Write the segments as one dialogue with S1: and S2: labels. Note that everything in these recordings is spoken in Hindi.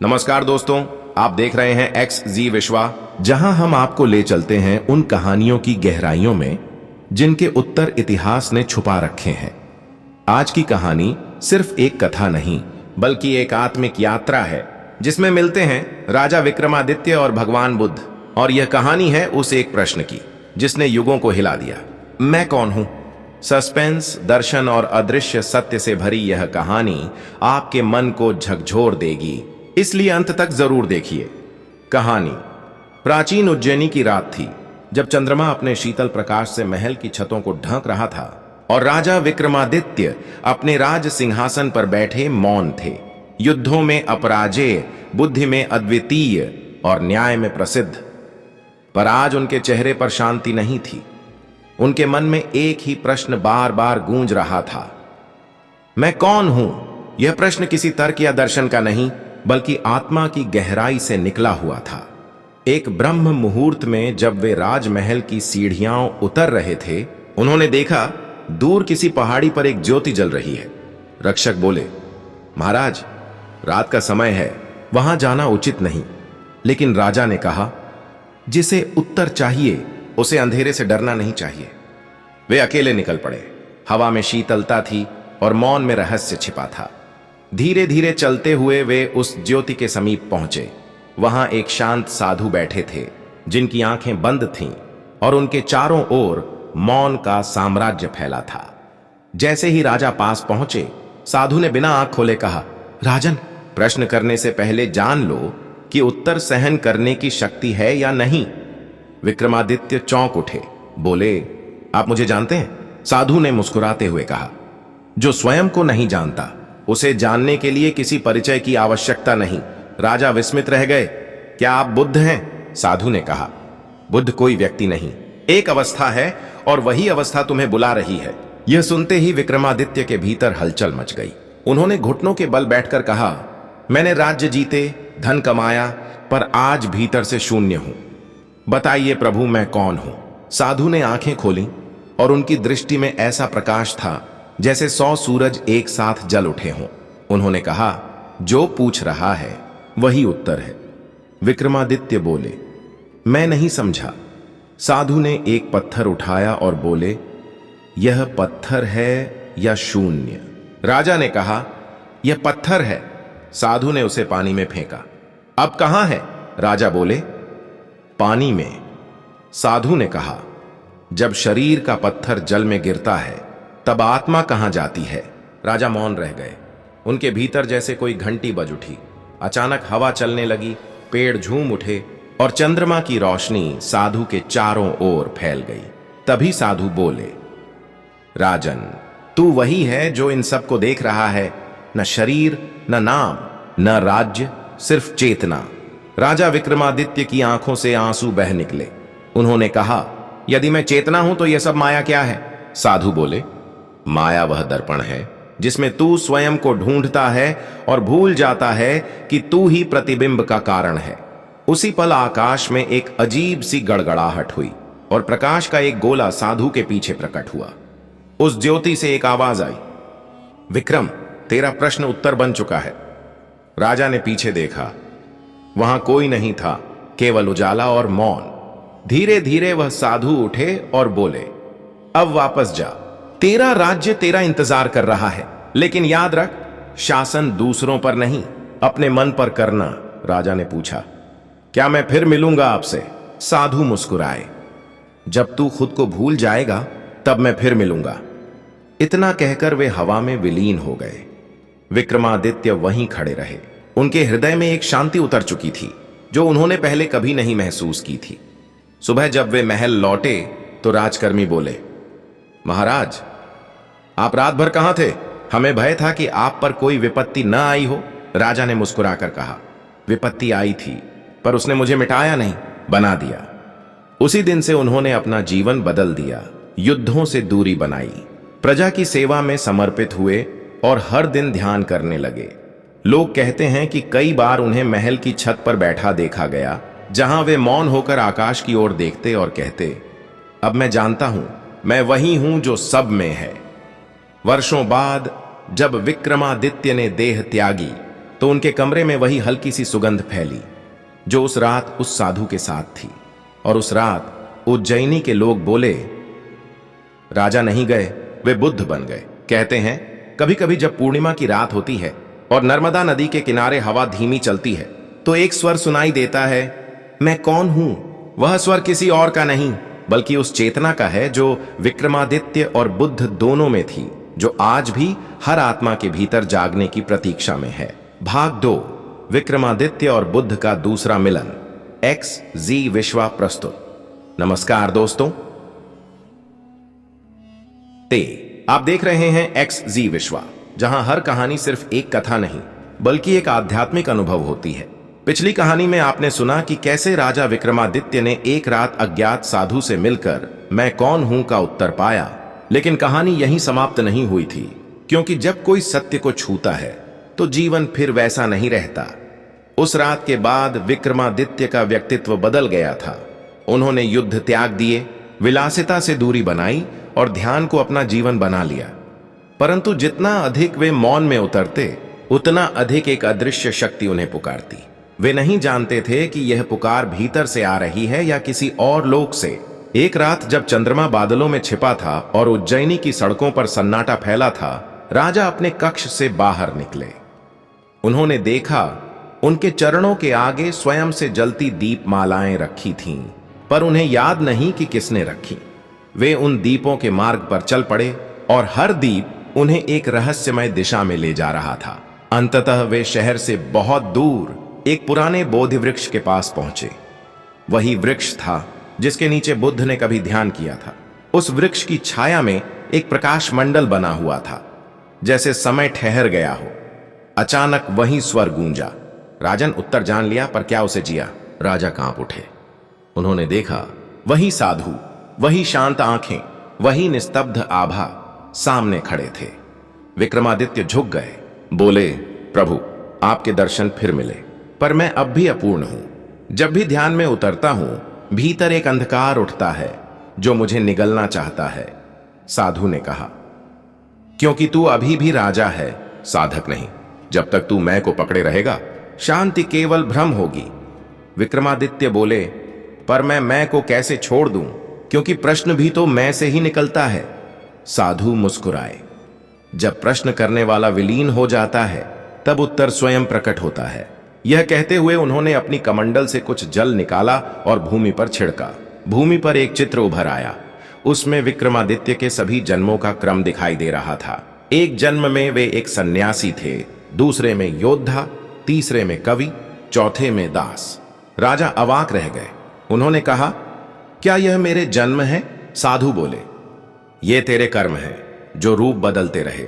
S1: नमस्कार दोस्तों, आप देख रहे हैं एक्स जी विश्वा, जहां हम आपको ले चलते हैं उन कहानियों की गहराइयों में जिनके उत्तर इतिहास ने छुपा रखे हैं। आज की कहानी सिर्फ एक कथा नहीं बल्कि एक आत्मिक यात्रा है जिसमें मिलते हैं राजा विक्रमादित्य और भगवान बुद्ध। और यह कहानी है उस एक प्रश्न की जिसने युगों को हिला दिया, मैं कौन हूं। सस्पेंस, दर्शन और अदृश्य सत्य से भरी यह कहानी आपके मन को झकझोर देगी, इसलिए अंत तक जरूर देखिए। कहानी प्राचीन उज्जैनी की रात थी जब चंद्रमा अपने शीतल प्रकाश से महल की छतों को ढक रहा था और राजा विक्रमादित्य अपने राज सिंहासन पर बैठे मौन थे। युद्धों में अपराजेय, बुद्धि में अद्वितीय और न्याय में प्रसिद्ध। पर आज उनके चेहरे पर शांति नहीं थी। उनके मन में एक ही प्रश्न बार बार गूंज रहा था, मैं कौन हूं। यह प्रश्न किसी तर्क या दर्शन का नहीं बल्कि आत्मा की गहराई से निकला हुआ था। एक ब्रह्म मुहूर्त में जब वे राजमहल की सीढ़ियां उतर रहे थे, उन्होंने देखा दूर किसी पहाड़ी पर एक ज्योति जल रही है। रक्षक बोले, महाराज, रात का समय है, वहां जाना उचित नहीं। लेकिन राजा ने कहा, जिसे उत्तर चाहिए उसे अंधेरे से डरना नहीं चाहिए। वे अकेले निकल पड़े। हवा में शीतलता थी और मौन में रहस्य छिपा था। धीरे धीरे चलते हुए वे उस ज्योति के समीप पहुंचे। वहां एक शांत साधु बैठे थे जिनकी आंखें बंद थीं और उनके चारों ओर मौन का साम्राज्य फैला था। जैसे ही राजा पास पहुंचे, साधु ने बिना आंख खोले कहा, राजन, प्रश्न करने से पहले जान लो कि उत्तर सहन करने की शक्ति है या नहीं। विक्रमादित्य चौंक उठे, बोले, आप मुझे जानते हैं? साधु ने मुस्कुराते हुए कहा, जो स्वयं को नहीं जानता उसे जानने के लिए किसी परिचय की आवश्यकता नहीं। राजा विस्मित रह गए। क्या आप बुद्ध हैं? साधु ने कहा, बुद्ध कोई व्यक्ति नहीं, एक अवस्था है और वही अवस्था तुम्हें बुला रही है। यह सुनते ही विक्रमादित्य के भीतर हलचल मच गई। उन्होंने घुटनों के बल बैठकर कहा, मैंने राज्य जीते, धन कमाया, पर आज भीतर से शून्य हूं। बताइए प्रभु, मैं कौन हूं। साधु ने आंखें खोली और उनकी दृष्टि में ऐसा प्रकाश था जैसे 100 सूरज एक साथ जल उठे हों। उन्होंने कहा, जो पूछ रहा है वही उत्तर है। विक्रमादित्य बोले, मैं नहीं समझा। साधु ने एक पत्थर उठाया और बोले, यह पत्थर है या शून्य? राजा ने कहा, यह पत्थर है। साधु ने उसे पानी में फेंका। अब कहां है? राजा बोले, पानी में। साधु ने कहा, जब शरीर का पत्थर जल में गिरता है तब आत्मा कहां जाती है? राजा मौन रह गए। उनके भीतर जैसे कोई घंटी बज उठी। अचानक हवा चलने लगी, पेड़ झूम उठे और चंद्रमा की रोशनी साधु के चारों ओर फैल गई। तभी साधु बोले, राजन, तू वही है जो इन सबको देख रहा है। न शरीर, न नाम, न राज्य, सिर्फ चेतना। राजा विक्रमादित्य की आंखों से आंसू बह निकले। उन्होंने कहा, यदि मैं चेतना हूं तो यह सब माया क्या है? साधु बोले, माया वह दर्पण है जिसमें तू स्वयं को ढूंढता है और भूल जाता है कि तू ही प्रतिबिंब का कारण है। उसी पल आकाश में एक अजीब सी गड़गड़ाहट हुई और प्रकाश का एक गोला साधु के पीछे प्रकट हुआ। उस ज्योति से एक आवाज आई, विक्रम, तेरा प्रश्न उत्तर बन चुका है। राजा ने पीछे देखा। वहां कोई नहीं था, केवल उजाला और मौन। धीरे धीरे वह साधु उठे और बोले, अब वापस जा, तेरा राज्य तेरा इंतजार कर रहा है। लेकिन याद रख, शासन दूसरों पर नहीं, अपने मन पर करना। राजा ने पूछा, क्या मैं फिर मिलूंगा आपसे? साधु मुस्कुराए, जब तू खुद को भूल जाएगा तब मैं फिर मिलूंगा। इतना कहकर वे हवा में विलीन हो गए। विक्रमादित्य वहीं खड़े रहे। उनके हृदय में एक शांति उतर चुकी थी जो उन्होंने पहले कभी नहीं महसूस की थी। सुबह जब वे महल लौटे तो राजकर्मी बोले, महाराज, आप रात भर कहां थे? हमें भय था कि आप पर कोई विपत्ति न आई हो। राजा ने मुस्कुराकर कहा, विपत्ति आई थी पर उसने मुझे मिटाया नहीं, बना दिया। उसी दिन से उन्होंने अपना जीवन बदल दिया, युद्धों से दूरी बनाई, प्रजा की सेवा में समर्पित हुए और हर दिन ध्यान करने लगे। लोग कहते हैं कि कई बार उन्हें महल की छत पर बैठा देखा गया, जहां वे मौन होकर आकाश की ओर देखते और कहते, अब मैं जानता हूं, मैं वही हूं जो सब में है। वर्षों बाद जब विक्रमादित्य ने देह त्यागी तो उनके कमरे में वही हल्की सी सुगंध फैली जो उस रात उस साधु के साथ थी। और उस रात उज्जैनी के लोग बोले, राजा नहीं गए, वे बुद्ध बन गए। कहते हैं कभी कभी जब पूर्णिमा की रात होती है और नर्मदा नदी के किनारे हवा धीमी चलती है तो एक स्वर सुनाई देता है, मैं कौन हूं। वह स्वर किसी और का नहीं बल्कि उस चेतना का है जो विक्रमादित्य और बुद्ध दोनों में थी, जो आज भी हर आत्मा के भीतर जागने की प्रतीक्षा में है। भाग 2, विक्रमादित्य और बुद्ध का दूसरा मिलन, XZ विश्वा प्रस्तुत। नमस्कार दोस्तों, आप देख रहे हैं XZ विश्वा, जहां हर कहानी सिर्फ एक कथा नहीं बल्कि एक आध्यात्मिक अनुभव होती है। पिछली कहानी में आपने सुना कि कैसे राजा विक्रमादित्य ने एक रात अज्ञात साधु से मिलकर मैं कौन हूं का उत्तर पाया। लेकिन कहानी यहीं समाप्त नहीं हुई थी, क्योंकि जब कोई सत्य को छूता है तो जीवन फिर वैसा नहीं रहता। उस रात के बाद विक्रमादित्य का व्यक्तित्व बदल गया था। उन्होंने युद्ध त्याग दिए, विलासिता से दूरी बनाई और ध्यान को अपना जीवन बना लिया। परंतु जितना अधिक वे मौन में उतरते उतना अधिक एक अदृश्य शक्ति उन्हें पुकारती। वे नहीं जानते थे कि यह पुकार भीतर से आ रही है या किसी और लोक से। एक रात जब चंद्रमा बादलों में छिपा था और उज्जैनी की सड़कों पर सन्नाटा फैला था, राजा अपने कक्ष से बाहर निकले। उन्होंने देखा उनके चरणों के आगे स्वयं से जलती दीपमालाएं रखी थीं, पर उन्हें याद नहीं कि किसने रखी। वे उन दीपों के मार्ग पर चल पड़े और हर दीप उन्हें एक रहस्यमय दिशा में ले जा रहा था। अंततः वे शहर से बहुत दूर एक पुराने बोधि वृक्ष के पास पहुंचे। वही वृक्ष था जिसके नीचे बुद्ध ने कभी ध्यान किया था। उस वृक्ष की छाया में एक प्रकाश मंडल बना हुआ था, जैसे समय ठहर गया हो। अचानक वही स्वर गूंजा। राजन उत्तर जान लिया, पर क्या उसे जिया। राजा कांप उठे। उन्होंने देखा वही साधु, वही शांत आंखें, वही निस्तब्ध आभा सामने खड़े थे। विक्रमादित्य झुक गए, बोले, प्रभु आपके दर्शन फिर मिले, पर मैं अब भी अपूर्ण हूं। जब भी ध्यान में उतरता हूं भीतर एक अंधकार उठता है जो मुझे निगलना चाहता है। साधु ने कहा, क्योंकि तू अभी भी राजा है, साधक नहीं। जब तक तू मैं को पकड़े रहेगा शांति केवल भ्रम होगी। विक्रमादित्य बोले, पर मैं को कैसे छोड़ दूं, क्योंकि प्रश्न भी तो मैं से ही निकलता है। साधु मुस्कुराए। जब प्रश्न करने वाला विलीन हो जाता है तब उत्तर स्वयं प्रकट होता है। यह कहते हुए उन्होंने अपनी कमंडल से कुछ जल निकाला और भूमि पर छिड़का। भूमि पर एक चित्र उभर आया। उसमें विक्रमादित्य के सभी जन्मों का क्रम दिखाई दे रहा था। एक जन्म में वे एक सन्यासी थे, दूसरे में योद्धा, तीसरे में कवि, चौथे में दास। राजा अवाक रह गए। उन्होंने कहा, क्या यह मेरे जन्म है? साधु बोले, ये तेरे कर्म हैं जो रूप बदलते रहे,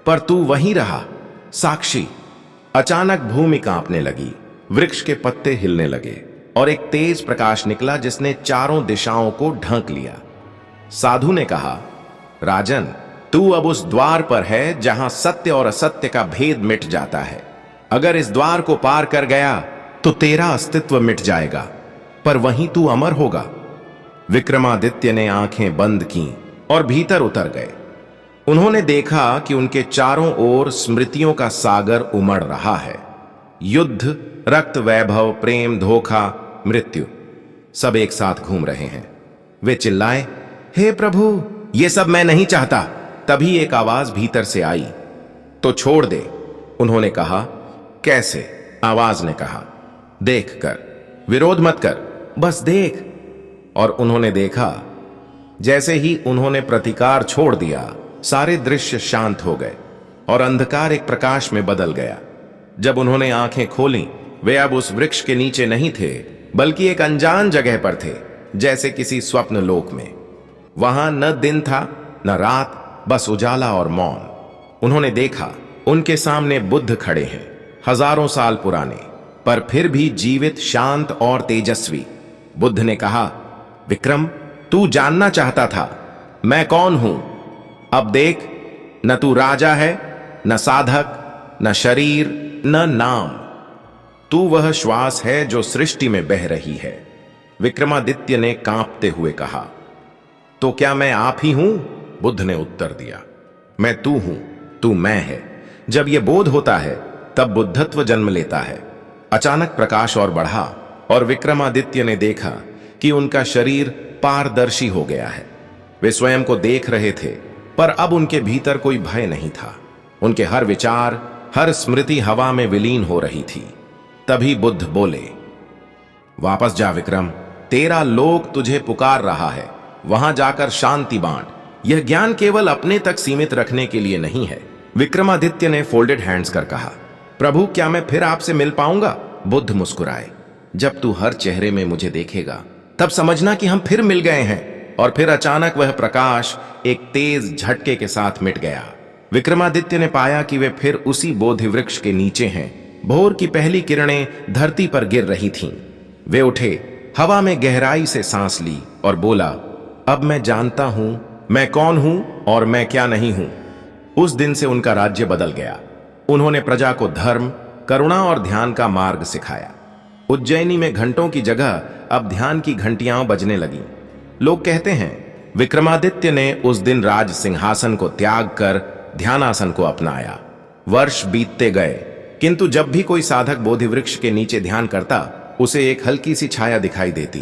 S1: पर तू वहीं रहा, साक्षी। अचानक भूमि कांपने लगी, वृक्ष के पत्ते हिलने लगे और एक तेज प्रकाश निकला जिसने चारों दिशाओं को ढक लिया। साधु ने कहा, राजन तू अब उस द्वार पर है जहां सत्य और असत्य का भेद मिट जाता है। अगर इस द्वार को पार कर गया तो तेरा अस्तित्व मिट जाएगा, पर वहीं तू अमर होगा। विक्रमादित्य ने आंखें बंद की और भीतर उतर गए। उन्होंने देखा कि उनके चारों ओर स्मृतियों का सागर उमड़ रहा है। युद्ध, रक्त, वैभव, प्रेम, धोखा, मृत्यु, सब एक साथ घूम रहे हैं। वे चिल्लाए, हे प्रभु, ये सब मैं नहीं चाहता। तभी एक आवाज भीतर से आई, तो छोड़ दे। उन्होंने कहा, कैसे? आवाज ने कहा, देख कर, विरोध मत कर, बस देख। और उन्होंने देखा। जैसे ही उन्होंने प्रतिकार छोड़ दिया, सारे दृश्य शांत हो गए और अंधकार एक प्रकाश में बदल गया। जब उन्होंने आंखें खोली, वे अब उस वृक्ष के नीचे नहीं थे, बल्कि एक अनजान जगह पर थे, जैसे किसी स्वप्न लोक में। वहां न दिन था न रात, बस उजाला और मौन। उन्होंने देखा उनके सामने बुद्ध खड़े हैं, हजारों साल पुराने, पर फिर भी जीवित, शांत और तेजस्वी। बुद्ध ने कहा, विक्रम, तू जानना चाहता था मैं कौन हूं। अब देख, न तू राजा है, न साधक, न शरीर, न नाम। तू वह श्वास है जो सृष्टि में बह रही है। विक्रमादित्य ने कांपते हुए कहा, तो क्या मैं आप ही हूं? बुद्ध ने उत्तर दिया, मैं तू हूं, तू मैं है। जब यह बोध होता है तब बुद्धत्व जन्म लेता है। अचानक प्रकाश और बढ़ा और विक्रमादित्य ने देखा कि उनका शरीर पारदर्शी हो गया है। वे स्वयं को देख रहे थे, पर अब उनके भीतर कोई भय नहीं था। उनके हर विचार, हर स्मृति हवा में विलीन हो रही थी। तभी बुद्ध बोले, वापस जा विक्रम, तेरा लोक तुझे पुकार रहा है। वहां जाकर शांति बांट। यह ज्ञान केवल अपने तक सीमित रखने के लिए नहीं है। विक्रमादित्य ने फोल्डेड हैंड्स कर कहा, प्रभु क्या मैं फिर आपसे मिल पाऊंगा? बुद्ध मुस्कुराए, जब तू हर चेहरे में मुझे देखेगा तब समझना कि हम फिर मिल गए हैं। और फिर अचानक वह प्रकाश एक तेज झटके के साथ मिट गया। विक्रमादित्य ने पाया कि वे फिर उसी बोधि वृक्ष के नीचे हैं। भोर की पहली किरणें धरती पर गिर रही थीं। वे उठे, हवा में गहराई से सांस ली और बोला, अब मैं जानता हूं मैं कौन हूं और मैं क्या नहीं हूं। उस दिन से उनका राज्य बदल गया। उन्होंने प्रजा को धर्म, करुणा और ध्यान का मार्ग सिखाया। उज्जैनी में घंटों की जगह अब ध्यान की घंटियां बजने लगीं। लोग कहते हैं विक्रमादित्य ने उस दिन राज सिंहासन को त्याग कर ध्यानासन को अपनाया। वर्ष बीतते गए, किंतु जब भी कोई साधक बोधि वृक्ष के नीचे ध्यान करता, उसे एक हल्की सी छाया दिखाई देती,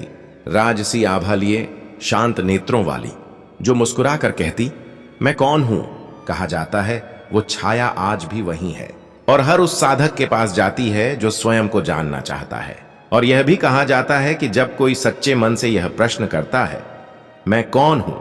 S1: राजसी आभा लिए, शांत नेत्रों वाली, जो मुस्कुरा कर कहती, मैं कौन हूं। कहा जाता है वो छाया आज भी वही है और हर उस साधक के पास जाती है जो स्वयं को जानना चाहता है। और यह भी कहा जाता है कि जब कोई सच्चे मन से यह प्रश्न करता है, मैं कौन हूं,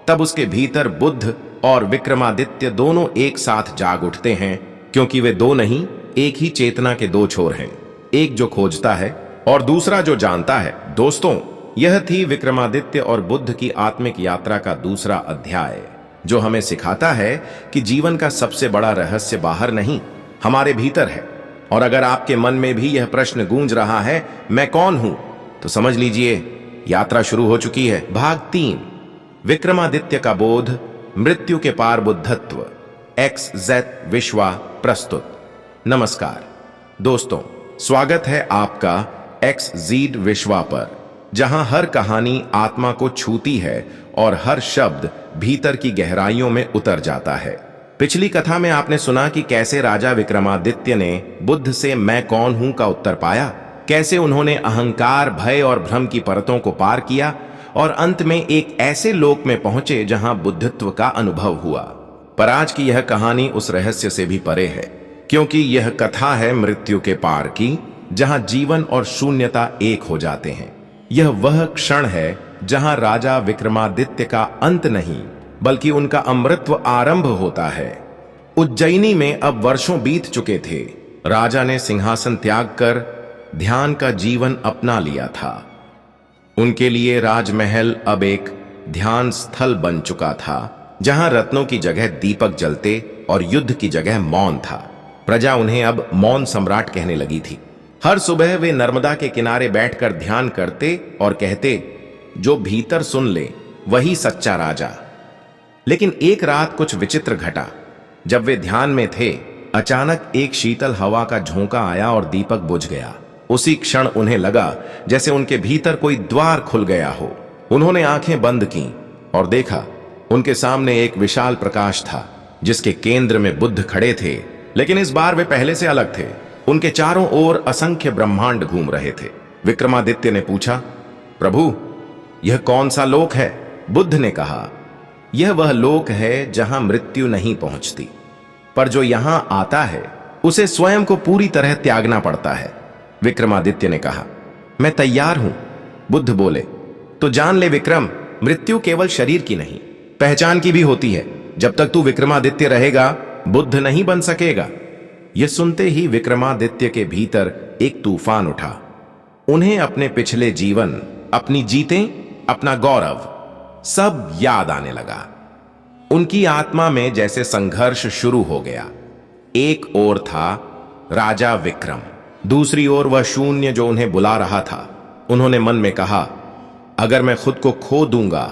S1: तब उसके भीतर बुद्ध और विक्रमादित्य दोनों एक साथ जाग उठते हैं, क्योंकि वे दो नहीं, एक ही चेतना के दो छोर हैं, एक जो खोजता है और दूसरा जो जानता है। दोस्तों, यह थी विक्रमादित्य और बुद्ध की आत्मिक यात्रा का दूसरा अध्याय, जो हमें सिखाता है कि जीवन का सबसे बड़ा रहस्य बाहर नहीं, हमारे भीतर है। और अगर आपके मन में भी यह प्रश्न गूंज रहा है, मैं कौन हूं, तो समझ लीजिए यात्रा शुरू हो चुकी है। भाग 3, विक्रमादित्य का बोध, मृत्यु के पार बुद्धत्व, XZ विश्वा प्रस्तुत। नमस्कार दोस्तों, स्वागत है आपका XZ विश्वा पर, जहां हर कहानी आत्मा को छूती है और हर शब्द भीतर की गहराइयों में उतर जाता है। पिछली कथा में आपने सुना कि कैसे राजा विक्रमादित्य ने बुद्ध से मैं कौन हूं का उत्तर पाया, कैसे उन्होंने अहंकार, भय और भ्रम की परतों को पार किया और अंत में एक ऐसे लोक में पहुंचे जहां बुद्धत्व का अनुभव हुआ। पर आज की यह कहानी उस रहस्य से भी परे है, क्योंकि यह कथा है मृत्यु के पार की, जहां जीवन और शून्यता एक हो जाते हैं। यह वह क्षण है जहां राजा विक्रमादित्य का अंत नहीं, बल्कि उनका अमृतत्व आरंभ होता है। उज्जैनी में अब वर्षों बीत चुके थे। राजा ने सिंहासन त्याग कर ध्यान का जीवन अपना लिया था। उनके लिए राजमहल अब एक ध्यान स्थल बन चुका था, जहां रत्नों की जगह दीपक जलते और युद्ध की जगह मौन था। प्रजा उन्हें अब मौन सम्राट कहने लगी थी। हर सुबह वे नर्मदा के किनारे बैठकर ध्यान करते और कहते, जो भीतर सुन ले वही सच्चा राजा। लेकिन एक रात कुछ विचित्र घटा। जब वे ध्यान में थे, अचानक एक शीतल हवा का झोंका आया और दीपक बुझ गया। उसी क्षण उन्हें लगा जैसे उनके भीतर कोई द्वार खुल गया हो। उन्होंने आंखें बंद की और देखा, उनके सामने एक विशाल प्रकाश था, जिसके केंद्र में बुद्ध खड़े थे। लेकिन इस बार वे पहले से अलग थे। उनके चारों ओर असंख्य ब्रह्मांड घूम रहे थे। विक्रमादित्य ने पूछा, प्रभु यह कौन सा लोक है? बुद्ध ने कहा, यह वह लोक है जहां मृत्यु नहीं पहुंचती, पर जो यहां आता है उसे स्वयं को पूरी तरह त्यागना पड़ता है। विक्रमादित्य ने कहा, मैं तैयार हूं। बुद्ध बोले, तो जान ले विक्रम, मृत्यु केवल शरीर की नहीं, पहचान की भी होती है। जब तक तू विक्रमादित्य रहेगा, बुद्ध नहीं बन सकेगा। यह सुनते ही विक्रमादित्य के भीतर एक तूफान उठा। उन्हें अपने पिछले जीवन, अपनी जीतें, अपना गौरव सब याद आने लगा। उनकी आत्मा में जैसे संघर्ष शुरू हो गया। एक ओर था राजा विक्रम, दूसरी ओर वह शून्य जो उन्हें बुला रहा था। उन्होंने मन में कहा, अगर मैं खुद को खो दूंगा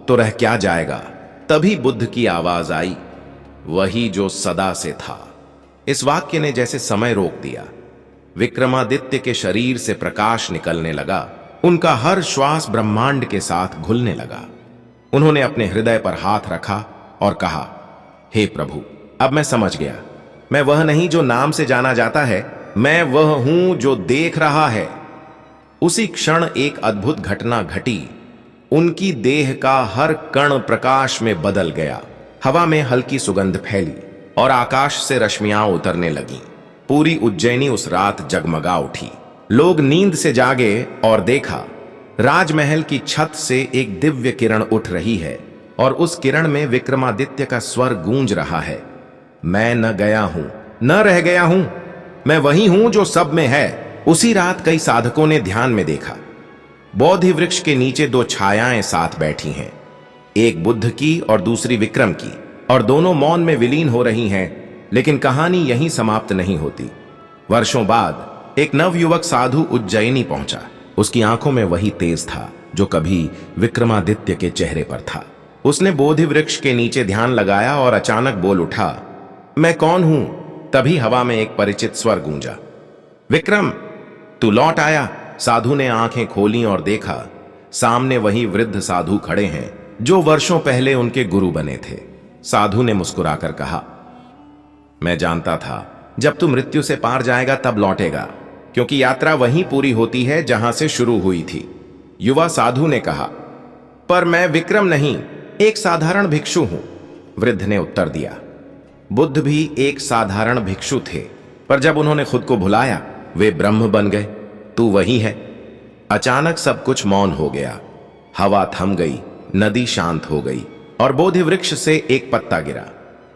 S1: तो रह क्या जाएगा? तभी बुद्ध की आवाज आई, वही जो सदा से था। इस वाक्य ने जैसे समय रोक दिया। विक्रमादित्य के शरीर से प्रकाश निकलने लगा। उनका हर श्वास ब्रह्मांड के साथ घुलने लगा। उन्होंने अपने हृदय पर हाथ रखा और कहा, हे प्रभु, अब मैं समझ गया। मैं वह नहीं जो नाम से जाना जाता है, मैं वह हूं जो देख रहा है। उसी क्षण एक अद्भुत घटना घटी। उनकी देह का हर कण प्रकाश में बदल गया। हवा में हल्की सुगंध फैली और आकाश से रश्मियां उतरने लगीं। पूरी उज्जैनी उस रात जगमगा उठी। लोग नींद से जागे और देखा, राजमहल की छत से एक दिव्य किरण उठ रही है और उस किरण में विक्रमादित्य का स्वर गूंज रहा है। मैं न गया हूं, न रह गया हूं, मैं वही हूं जो सब में है। उसी रात कई साधकों ने ध्यान में देखा, बोधि वृक्ष के नीचे दो छायाएं साथ बैठी हैं, एक बुद्ध की और दूसरी विक्रम की, और दोनों मौन में विलीन हो रही हैं। लेकिन कहानी यहीं समाप्त नहीं होती। वर्षों बाद एक नवयुवक साधु उज्जैनी पहुंचा। उसकी आंखों में वही तेज था जो कभी विक्रमादित्य के चेहरे पर था। उसने बोधि वृक्ष के नीचे ध्यान लगाया और अचानक बोल उठा, मैं कौन हूं? तभी हवा में एक परिचित स्वर गूंजा, विक्रम, तू लौट आया। साधु ने आंखें खोली और देखा, सामने वही वृद्ध साधु खड़े हैं जो वर्षों पहले उनके गुरु बने थे। साधु ने मुस्कुराकर कहा, मैं जानता था जब तू मृत्यु से पार जाएगा तब लौटेगा, क्योंकि यात्रा वहीं पूरी होती है जहां से शुरू हुई थी। युवा साधु ने कहा, पर मैं विक्रम नहीं, एक साधारण भिक्षु हूं। वृद्ध ने उत्तर दिया, बुद्ध भी एक साधारण भिक्षु थे, पर जब उन्होंने खुद को भुलाया वे ब्रह्म बन गए। तू वही है। अचानक सब कुछ मौन हो गया। हवा थम गई, नदी शांत हो गई और बोधि वृक्ष से एक पत्ता गिरा,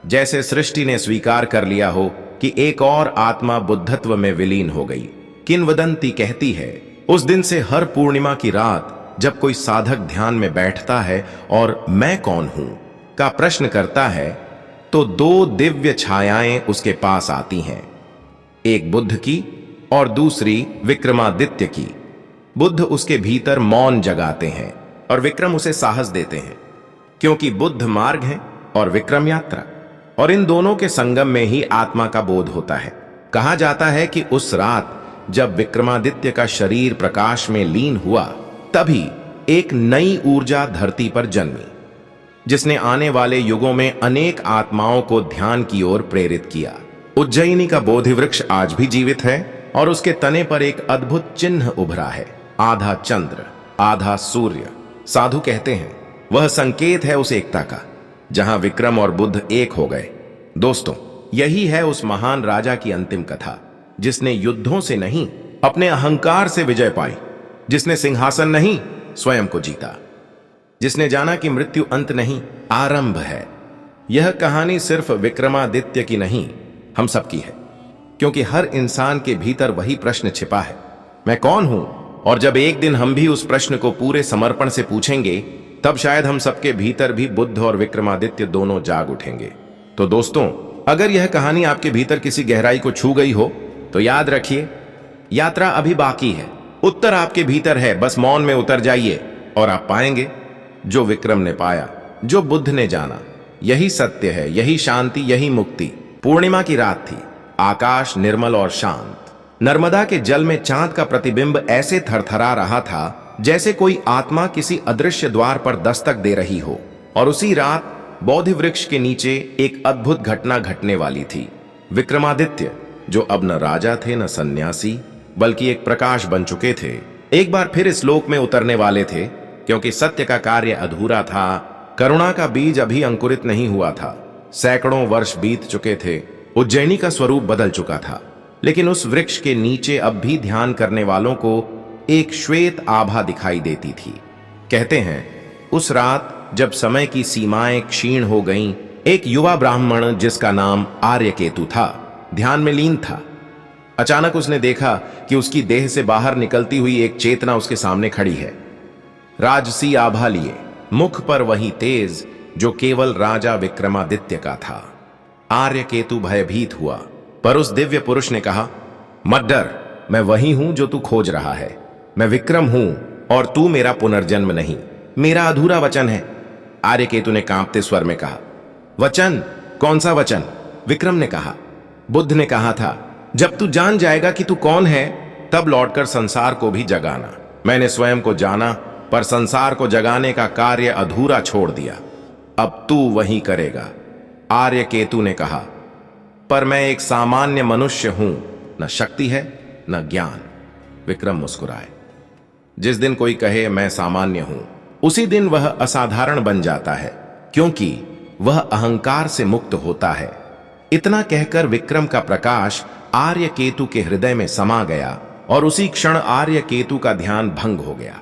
S1: जैसे सृष्टि ने स्वीकार कर लिया हो कि एक और आत्मा बुद्धत्व में विलीन हो गई। किंवदंती कहती है, उस दिन से हर पूर्णिमा की रात जब कोई साधक ध्यान में बैठता है और मैं कौन हूं का प्रश्न करता है, तो दो दिव्य छायाएं उसके पास आती हैं, एक बुद्ध की और दूसरी विक्रमादित्य की। बुद्ध उसके भीतर मौन जगाते हैं और विक्रम उसे साहस देते हैं, क्योंकि बुद्ध मार्ग है और विक्रम यात्रा, और इन दोनों के संगम में ही आत्मा का बोध होता है। कहा जाता है कि उस रात जब विक्रमादित्य का शरीर प्रकाश में लीन हुआ, तभी एक नई ऊर्जा धरती पर जन्मी, जिसने आने वाले युगों में अनेक आत्माओं को ध्यान की ओर प्रेरित किया। उज्जैनी का बोधि वृक्ष आज भी जीवित है और उसके तने पर एक अद्भुत चिन्ह उभरा है, आधा चंद्र आधा सूर्य। साधु कहते हैं वह संकेत है उस एकता का जहां विक्रम और बुद्ध एक हो गए। दोस्तों, यही है उस महान राजा की अंतिम कथा, जिसने युद्धों से नहीं अपने अहंकार से विजय पाई, जिसने सिंहासन नहीं स्वयं को जीता, जिसने जाना कि मृत्यु अंत नहीं आरंभ है। यह कहानी सिर्फ विक्रमादित्य की नहीं, हम सबकी है, क्योंकि हर इंसान के भीतर वही प्रश्न छिपा है, मैं कौन हूं? और जब एक दिन हम भी उस प्रश्न को पूरे समर्पण से पूछेंगे, तब शायद हम सबके भीतर भी बुद्ध और विक्रमादित्य दोनों जाग उठेंगे। तो दोस्तों, अगर यह कहानी आपके भीतर किसी गहराई को छू गई हो, तो याद रखिए, यात्रा अभी बाकी है। उत्तर आपके भीतर है, बस मौन में उतर जाइए और आप पाएंगे जो विक्रम ने पाया, जो बुद्ध ने जाना। यही सत्य है, यही शांति, यही मुक्ति। पूर्णिमा की रात थी, आकाश निर्मल और शांत। नर्मदा के जल में चांद का प्रतिबिंब ऐसे थरथरा रहा था जैसे कोई आत्मा किसी अदृश्य द्वार पर दस्तक दे रही हो। और उसी रात बोधि वृक्ष के नीचे एक अद्भुत घटना घटने वाली थी। विक्रमादित्य, जो अब न राजा थे न सन्यासी, बल्कि एक प्रकाश बन चुके थे, एक बार फिर इस लोक में उतरने वाले थे, क्योंकि सत्य का कार्य अधूरा था, करुणा का बीज अभी अंकुरित नहीं हुआ था। सैकड़ों वर्ष बीत चुके थे, उज्जैनी का स्वरूप बदल चुका था, लेकिन उस वृक्ष के नीचे अब भी ध्यान करने वालों को एक श्वेत आभा दिखाई देती थी। कहते हैं उस रात जब समय की सीमाएं क्षीण हो गईं, एक युवा ब्राह्मण जिसका नाम आर्यकेतु था, ध्यान में लीन था। अचानक उसने देखा कि उसकी देह से बाहर निकलती हुई एक चेतना उसके सामने खड़ी है, राजसी आभा लिए, मुख पर वही तेज जो केवल राजा विक्रमादित्य का था। आर्यकेतु भयभीत हुआ, पर उस दिव्य पुरुष ने कहा, मत डर, मैं वही हूं जो तू खोज रहा है। मैं विक्रम हूं और तू मेरा पुनर्जन्म नहीं, मेरा अधूरा वचन है। आर्यकेतु ने कांपते स्वर में कहा, वचन? कौन सा वचन? विक्रम ने कहा, बुद्ध ने कहा था, जब तू जान जाएगा कि तू कौन है, तब लौटकर संसार को भी जगाना। मैंने स्वयं को जाना, पर संसार को जगाने का कार्य अधूरा छोड़ दिया। अब तू वही करेगा। आर्यकेतु ने कहा, पर मैं एक सामान्य मनुष्य हूं, न शक्ति है न ज्ञान। विक्रम मुस्कुराए। जिस दिन कोई कहे मैं सामान्य हूं, उसी दिन वह असाधारण बन जाता है, क्योंकि वह अहंकार से मुक्त होता है। इतना कहकर विक्रम का प्रकाश आर्य केतु के हृदय में समा गया और उसी क्षण आर्य केतु का ध्यान भंग हो गया।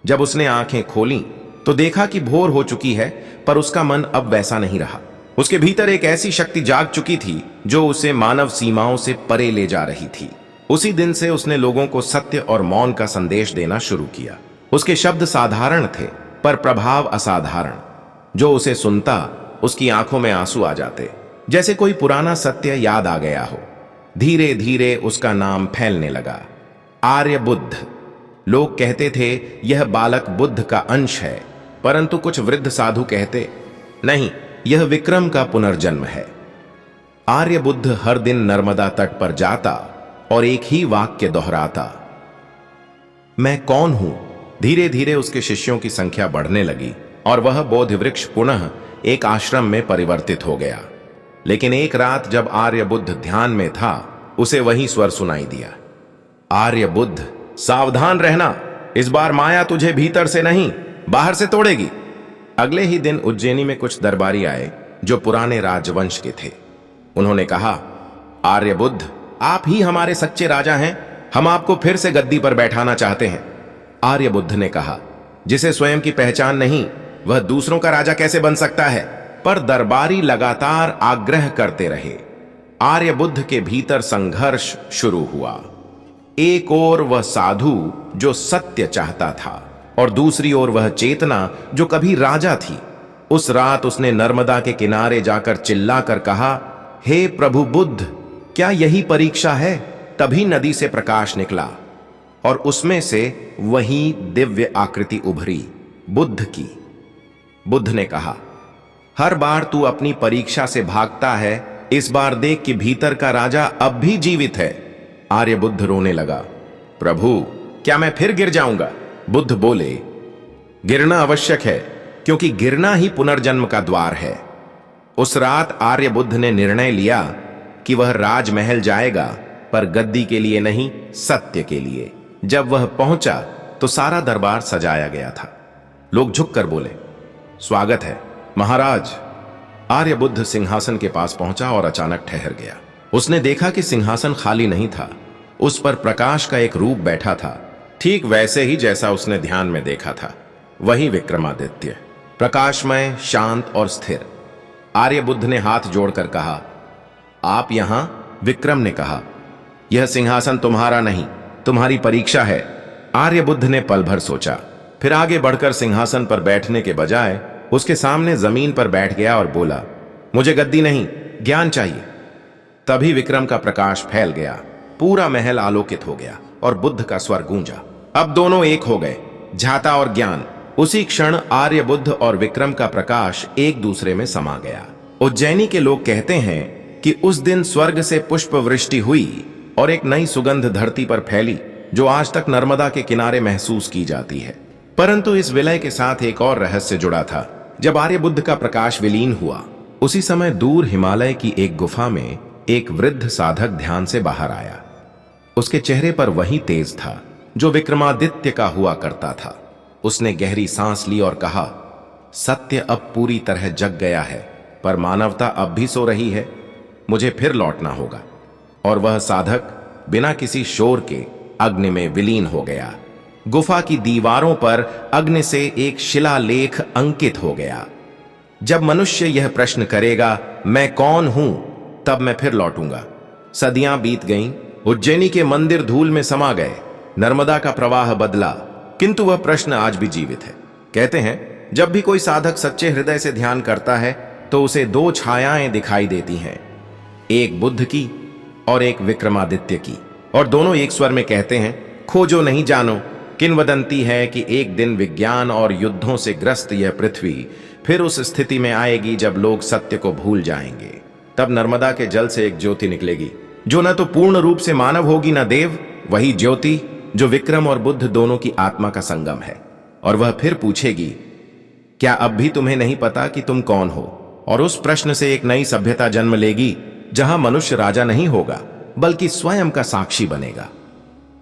S1: जब उसने आंखें खोलीं तो देखा कि भोर हो चुकी है, पर उसका मन अब वैसा नहीं रहा। उसके भीतर एक ऐसी शक्ति जाग चुकी थी जो उसे मानव सीमाओं से परे ले जा रही थी। उसी दिन से उसने लोगों को सत्य और मौन का संदेश देना शुरू किया। उसके शब्द साधारण थे पर प्रभाव असाधारण। जो उसे सुनता उसकी आंखों में आंसू आ जाते, जैसे कोई पुराना सत्य याद आ गया हो। धीरे धीरे उसका नाम फैलने लगा, आर्य बुद्ध। लोग कहते थे यह बालक बुद्ध का अंश है, परंतु कुछ वृद्ध साधु कहते नहीं, यह विक्रम का पुनर्जन्म है। आर्य बुद्ध हर दिन नर्मदा तट पर जाता और एक ही वाक्य दोहराता, मैं कौन हूं। धीरे धीरे उसके शिष्यों की संख्या बढ़ने लगी और वह बोधि वृक्ष पुनः एक आश्रम में परिवर्तित हो गया। लेकिन एक रात जब आर्य बुद्ध ध्यान में था, उसे वही स्वर सुनाई दिया, आर्य बुद्ध सावधान रहना, इस बार माया तुझे भीतर से नहीं बाहर से तोड़ेगी। अगले ही दिन उज्जैनी में कुछ दरबारी आए जो पुराने राजवंश के थे। उन्होंने कहा, आर्य बुद्ध आप ही हमारे सच्चे राजा हैं, हम आपको फिर से गद्दी पर बैठाना चाहते हैं। आर्य बुद्ध ने कहा, जिसे स्वयं की पहचान नहीं वह दूसरों का राजा कैसे बन सकता है। पर दरबारी लगातार आग्रह करते रहे। आर्य बुद्ध के भीतर संघर्ष शुरू हुआ। एक ओर वह साधु जो सत्य चाहता था और दूसरी ओर वह चेतना जो कभी राजा थी। उस रात उसने नर्मदा के किनारे जाकर चिल्लाकर कहा, हे प्रभु बुद्ध, क्या यही परीक्षा है। तभी नदी से प्रकाश निकला और उसमें से वही दिव्य आकृति उभरी, बुद्ध की। बुद्ध ने कहा, हर बार तू अपनी परीक्षा से भागता है, इस बार देख कि भीतर का राजा अब भी जीवित है। आर्य बुद्ध रोने लगा, प्रभु क्या मैं फिर गिर जाऊंगा। बुद्ध बोले, गिरना आवश्यक है, क्योंकि गिरना ही पुनर्जन्म का द्वार है। उस रात आर्य बुद्ध ने निर्णय लिया कि वह राजमहल जाएगा, पर गद्दी के लिए नहीं, सत्य के लिए। जब वह पहुंचा तो सारा दरबार सजाया गया था। लोग झुककर बोले, स्वागत है महाराज। आर्य बुद्ध सिंहासन के पास पहुंचा और अचानक ठहर गया। उसने देखा कि सिंहासन खाली नहीं था, उस पर प्रकाश का एक रूप बैठा था, ठीक वैसे ही जैसा उसने ध्यान में देखा था। वही विक्रमादित्य, प्रकाशमय, शांत और स्थिर। आर्य बुद्ध ने हाथ जोड़कर कहा, आप यहां। विक्रम ने कहा, यह सिंहासन तुम्हारा नहीं, तुम्हारी परीक्षा है। आर्य बुद्ध ने पल भर सोचा, फिर आगे बढ़कर सिंहासन पर बैठने के बजाय उसके सामने जमीन पर बैठ गया और बोला, मुझे गद्दी नहीं, ज्ञान चाहिए। तभी विक्रम का प्रकाश फैल गया, पूरा महल आलोकित हो गया और बुद्ध का स्वर गूंजा। अब दोनों एक हो गए, झाता और ज्ञान। उसी क्षण आर्य बुद्ध और विक्रम का प्रकाश एक दूसरे में समा गया। उज्जैनी के लोग कहते हैं कि उस दिन स्वर्ग से पुष्प वृष्टि हुई और एक नई सुगंध धरती पर फैली, जो आज तक नर्मदा के किनारे महसूस की जाती है। परंतु इस विलय के साथ एक और रहस्य जुड़ा था। जब आर्य बुद्ध का प्रकाश विलीन हुआ, उसी समय दूर हिमालय की एक गुफा में एक वृद्ध साधक ध्यान से बाहर आया। उसके चेहरे पर वही तेज था जो विक्रमादित्य का हुआ करता था। उसने गहरी सांस ली और कहा, सत्य अब पूरी तरह जग गया है, पर मानवता अब भी सो रही है। मुझे फिर लौटना होगा। और वह साधक बिना किसी शोर के अग्नि में विलीन हो गया। गुफा की दीवारों पर अग्नि से एक शिलालेख अंकित हो गया, जब मनुष्य यह प्रश्न करेगा, मैं कौन हूं, तब मैं फिर लौटूंगा। सदियां बीत गईं, उज्जैनी के मंदिर धूल में समा गए, नर्मदा का प्रवाह बदला, किंतु वह प्रश्न आज भी जीवित है। कहते हैं, जब भी कोई साधक सच्चे हृदय से ध्यान करता है तो उसे दो छायाएं दिखाई देती हैं, एक बुद्ध की और एक विक्रमादित्य की, और दोनों एक स्वर में कहते हैं, खोजो नहीं जानो। किंवदंती है कि एक दिन विज्ञान और युद्धों से ग्रस्त यह पृथ्वी फिर उस स्थिति में आएगी जब लोग सत्य को भूल जाएंगे। तब नर्मदा के जल से एक ज्योति निकलेगी, जो न तो पूर्ण रूप से मानव होगी न देव, वही ज्योति जो विक्रम और बुद्ध दोनों की आत्मा का संगम है। और वह फिर पूछेगी, क्या अब भी तुम्हें नहीं पता कि तुम कौन हो? और उस प्रश्न से एक नई सभ्यता जन्म लेगी, जहां मनुष्य राजा नहीं होगा बल्कि स्वयं का साक्षी बनेगा।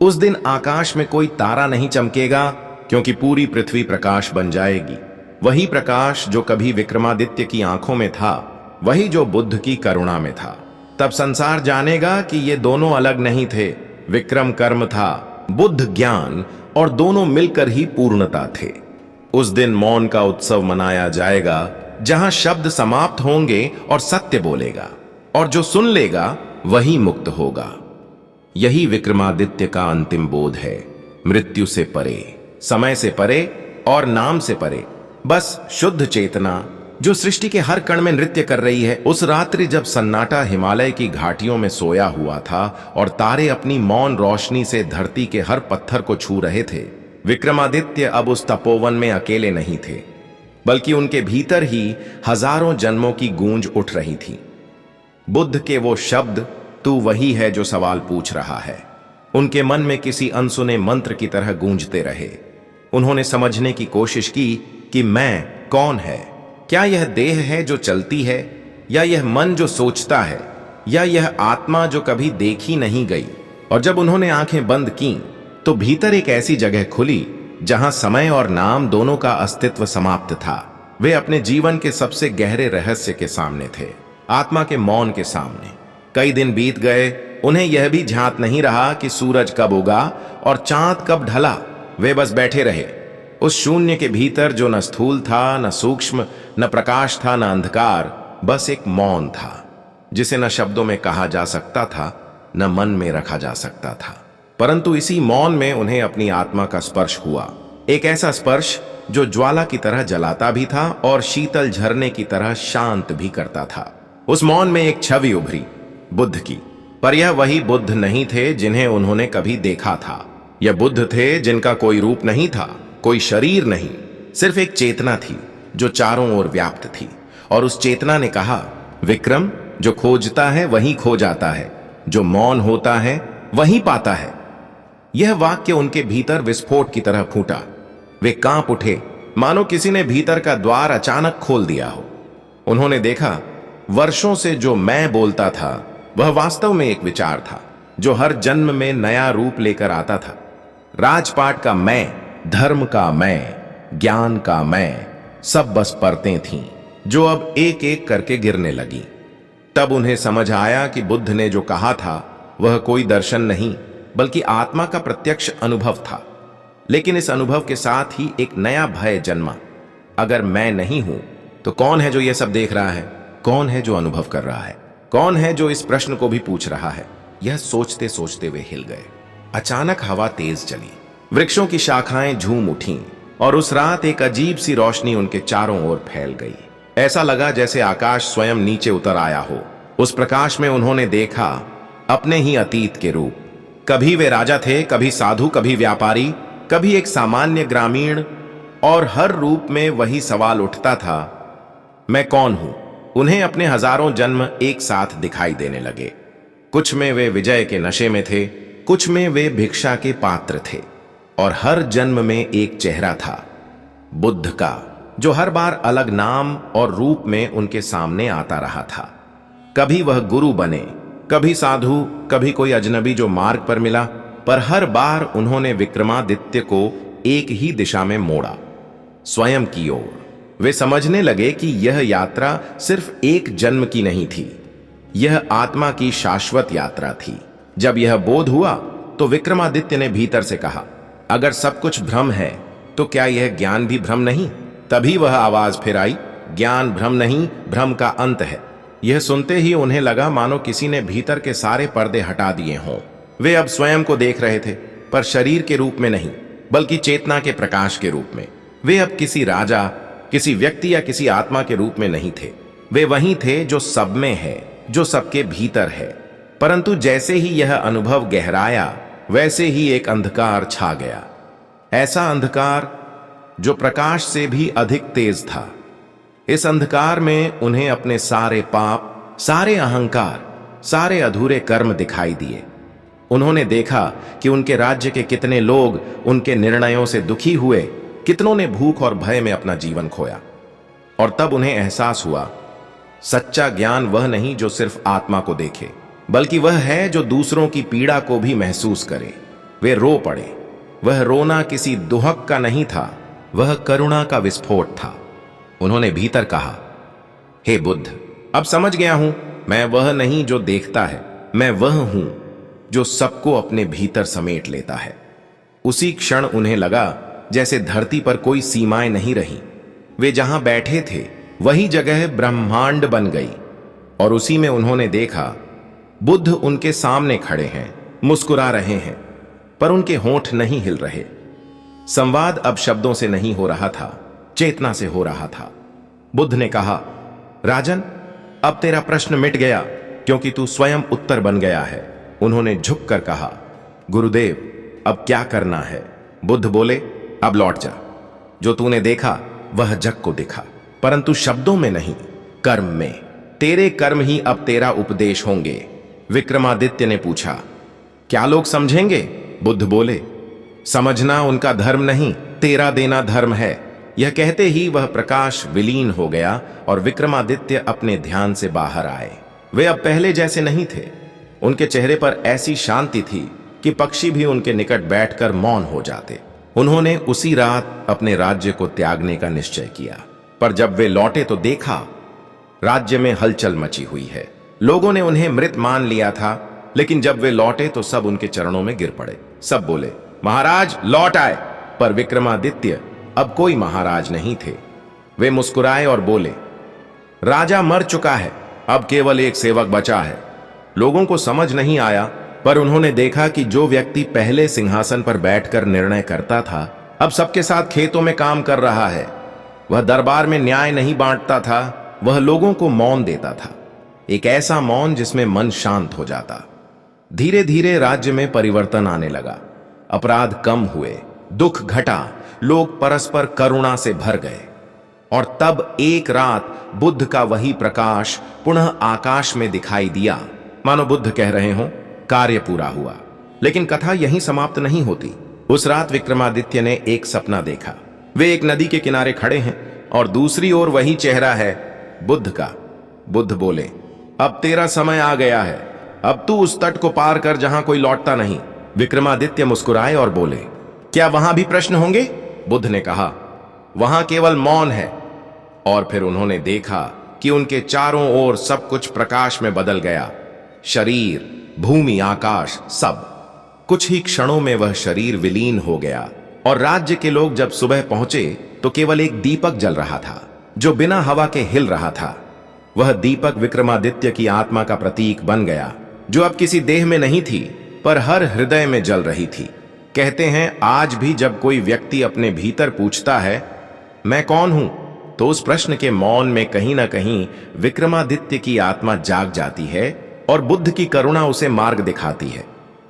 S1: उस दिन आकाश में कोई तारा नहीं चमकेगा, क्योंकि पूरी पृथ्वी प्रकाश बन जाएगी। वही प्रकाश जो कभी विक्रमादित्य की आंखों में था, वही जो बुद्ध की करुणा में था। तब संसार जानेगा कि ये दोनों अलग नहीं थे। विक्रम कर्म था, बुद्ध ज्ञान, और दोनों मिलकर ही पूर्णता थे। उस दिन मौन का उत्सव मनाया जाएगा, जहां शब्द समाप्त होंगे और सत्य बोलेगा, और जो सुन लेगा वही मुक्त होगा। यही विक्रमादित्य का अंतिम बोध है। मृत्यु से परे, समय से परे और नाम से परे, बस शुद्ध चेतना जो सृष्टि के हर कण में नृत्य कर रही है। उस रात्रि जब सन्नाटा हिमालय की घाटियों में सोया हुआ था और तारे अपनी मौन रोशनी से धरती के हर पत्थर को छू रहे थे, विक्रमादित्य अब उस तपोवन में अकेले नहीं थे, बल्कि उनके भीतर ही हजारों जन्मों की गूंज उठ रही थी। बुद्ध के वो शब्द, तू वही है जो सवाल पूछ रहा है, उनके मन में किसी अनसुने मंत्र की तरह गूंजते रहे। उन्होंने समझने की कोशिश की कि मैं कौन है। क्या यह देह है जो चलती है, या यह मन जो सोचता है, या यह आत्मा जो कभी देखी नहीं गई। और जब उन्होंने आंखें बंद की तो भीतर एक ऐसी जगह खुली जहां समय और नाम दोनों का अस्तित्व समाप्त था। वे अपने जीवन के सबसे गहरे रहस्य के सामने थे, आत्मा के मौन के सामने। कई दिन बीत गए, उन्हें यह भी ध्यात नहीं रहा कि सूरज कब उगा और चांद कब ढला। वे बस बैठे रहे उस शून्य के भीतर, जो न स्थूल था, न सूक्ष्म, न प्रकाश था, न अंधकार, बस एक मौन था जिसे न शब्दों में कहा जा सकता था, न मन में रखा जा सकता था। परंतु इसी मौन में उन्हें अपनी आत्मा का स्पर्श हुआ, एक ऐसा स्पर्श जो ज्वाला की तरह जलाता भी था और शीतल झरने की तरह शांत भी करता था। उस मौन में एक छवि उभरी, बुद्ध की। पर यह वही बुद्ध नहीं थे जिन्हें उन्होंने कभी देखा था। यह बुद्ध थे जिनका कोई रूप नहीं था, कोई शरीर नहीं, सिर्फ एक चेतना थी जो चारों ओर व्याप्त थी। और उस चेतना ने कहा, विक्रम, जो खोजता है वही खो जाता है, जो मौन होता है वही पाता है। यह वाक्य उनके भीतर विस्फोट की तरह फूटा। वे कांप उठे, मानो किसी ने भीतर का द्वार अचानक खोल दिया हो। उन्होंने देखा, वर्षों से जो मैं बोलता था वह वास्तव में एक विचार था जो हर जन्म में नया रूप लेकर आता था। राजपाट का मैं, धर्म का मैं, ज्ञान का मैं, सब बस परतें थीं जो अब एक एक करके गिरने लगी। तब उन्हें समझ आया कि बुद्ध ने जो कहा था वह कोई दर्शन नहीं बल्कि आत्मा का प्रत्यक्ष अनुभव था। लेकिन इस अनुभव के साथ ही एक नया भय जन्मा। अगर मैं नहीं हूं तो कौन है जो यह सब देख रहा है? कौन है जो अनुभव कर रहा है? कौन है जो इस प्रश्न को भी पूछ रहा है? यह सोचते सोचते वे हिल गए। अचानक हवा तेज चली, वृक्षों की शाखाएं झूम उठीं और उस रात एक अजीब सी रोशनी उनके चारों ओर फैल गई। ऐसा लगा जैसे आकाश स्वयं नीचे उतर आया हो। उस प्रकाश में उन्होंने देखा अपने ही अतीत के रूप। कभी वे राजा थे, कभी साधु, कभी व्यापारी, कभी एक सामान्य ग्रामीण, और हर रूप में वही सवाल उठता था, मैं कौन हूं? उन्हें अपने हजारों जन्म एक साथ दिखाई देने लगे। कुछ में वे विजय के नशे में थे, कुछ में वे भिक्षा के पात्र थे, और हर जन्म में एक चेहरा था, बुद्ध का, जो हर बार अलग नाम और रूप में उनके सामने आता रहा था। कभी वह गुरु बने, कभी साधु, कभी कोई अजनबी जो मार्ग पर मिला, पर हर बार उन्होंने विक्रमादित्य को एक ही दिशा में मोड़ा, स्वयं की ओर। वे समझने लगे कि यह यात्रा सिर्फ एक जन्म की नहीं थी, यह आत्मा की शाश्वत यात्रा थी। जब यह बोध हुआ तो विक्रमादित्य ने भीतर से कहा, अगर सब कुछ भ्रम है तो क्या यह ज्ञान भी भ्रम नहीं? तभी वह आवाज फिर आई, ज्ञान भ्रम नहीं, भ्रम का अंत है। यह सुनते ही उन्हें लगा मानो किसी ने भीतर के सारे पर्दे हटा दिए हों। वे अब स्वयं को देख रहे थे, पर शरीर के रूप में नहीं, बल्कि चेतना के प्रकाश के रूप में। वे अब किसी राजा, किसी व्यक्ति या किसी आत्मा के रूप में नहीं थे। वे वही थे जो सब में है, जो सबके भीतर है। परंतु जैसे ही यह अनुभव गहराया, वैसे ही एक अंधकार छा गया, ऐसा अंधकार जो प्रकाश से भी अधिक तेज था। इस अंधकार में उन्हें अपने सारे पाप, सारे अहंकार, सारे अधूरे कर्म दिखाई दिए। उन्होंने देखा कि उनके राज्य के कितने लोग उनके निर्णयों से दुखी हुए, कितनों ने भूख और भय में अपना जीवन खोया। और तब उन्हें एहसास हुआ, सच्चा ज्ञान वह नहीं जो सिर्फ आत्मा को देखे, बल्कि वह है जो दूसरों की पीड़ा को भी महसूस करे। वे रो पड़े। वह रोना किसी दुहक का नहीं था, वह करुणा का विस्फोट था। उन्होंने भीतर कहा, हे बुद्ध, अब समझ गया हूं, मैं वह नहीं जो देखता है, मैं वह हूं जो सबको अपने भीतर समेट लेता है। उसी क्षण उन्हें लगा जैसे धरती पर कोई सीमाएं नहीं रही। वे जहां बैठे थे वही जगह ब्रह्मांड बन गई। और उसी में उन्होंने देखा, बुद्ध उनके सामने खड़े हैं, मुस्कुरा रहे हैं, पर उनके होंठ नहीं हिल रहे। संवाद अब शब्दों से नहीं हो रहा था, चेतना से हो रहा था। बुद्ध ने कहा, राजन, अब तेरा प्रश्न मिट गया, क्योंकि तू स्वयं उत्तर बन गया है। उन्होंने झुककर कहा, गुरुदेव, अब क्या करना है? बुद्ध बोले, अब लौट जा। जो तूने देखा वह जग को दिखा, परंतु शब्दों में नहीं, कर्म में। तेरे कर्म ही अब तेरा उपदेश होंगे। विक्रमादित्य ने पूछा, क्या लोग समझेंगे? बुद्ध बोले, समझना उनका धर्म नहीं, तेरा देना धर्म है। यह कहते ही वह प्रकाश विलीन हो गया और विक्रमादित्य अपने ध्यान से बाहर आए। वे अब पहले जैसे नहीं थे। उनके चेहरे पर ऐसी शांति थी कि पक्षी भी उनके निकट बैठकर मौन हो जाते। उन्होंने उसी रात अपने राज्य को त्यागने का निश्चय किया, पर जब वे लौटे तो देखा राज्य में हलचल मची हुई है। लोगों ने उन्हें मृत मान लिया था, लेकिन जब वे लौटे तो सब उनके चरणों में गिर पड़े। सब बोले, महाराज लौट आए। पर विक्रमादित्य अब कोई महाराज नहीं थे। वे मुस्कुराए और बोले, राजा मर चुका है, अब केवल एक सेवक बचा है। लोगों को समझ नहीं आया, पर उन्होंने देखा कि जो व्यक्ति पहले सिंहासन पर बैठकर निर्णय करता था, अब सबके साथ खेतों में काम कर रहा है। वह दरबार में न्याय नहीं बांटता था, वह लोगों को मौन देता था, एक ऐसा मौन जिसमें मन शांत हो जाता। धीरे धीरे राज्य में परिवर्तन आने लगा। अपराध कम हुए, दुख घटा, लोग परस्पर करुणा से भर गए। और तब एक रात बुद्ध का वही प्रकाश पुनः आकाश में दिखाई दिया, मानो बुद्ध कह रहे हों, कार्य पूरा हुआ। लेकिन कथा यहीं समाप्त नहीं होती। उस रात विक्रमादित्य ने एक सपना देखा। वे एक नदी के किनारे खड़े हैं और दूसरी ओर वही चेहरा है, बुद्ध का। बुद्ध बोले, अब तेरा समय आ गया है, अब तू उस तट को पार कर जहां कोई लौटता नहीं। विक्रमादित्य मुस्कुराए और बोले, क्या वहां भी प्रश्न होंगे? बुद्ध ने कहा, वहां केवल मौन है। और फिर उन्होंने देखा कि उनके चारों ओर सब कुछ प्रकाश में बदल गया। शरीर, भूमि, आकाश, सब। कुछ ही क्षणों में वह शरीर विलीन हो गया और राज्य के लोग जब सुबह पहुंचे तो केवल एक दीपक जल रहा था, जो बिना हवा के हिल रहा था। वह दीपक विक्रमादित्य की आत्मा का प्रतीक बन गया, जो अब किसी देह में नहीं थी, पर हर हृदय में जल रही थी। कहते हैं, आज भी जब कोई व्यक्ति अपने भीतर पूछता है, मैं कौन हूं, तो उस प्रश्न के मौन में कहीं ना कहीं विक्रमादित्य की आत्मा जाग जाती है और बुद्ध की करुणा उसे मार्ग दिखाती है।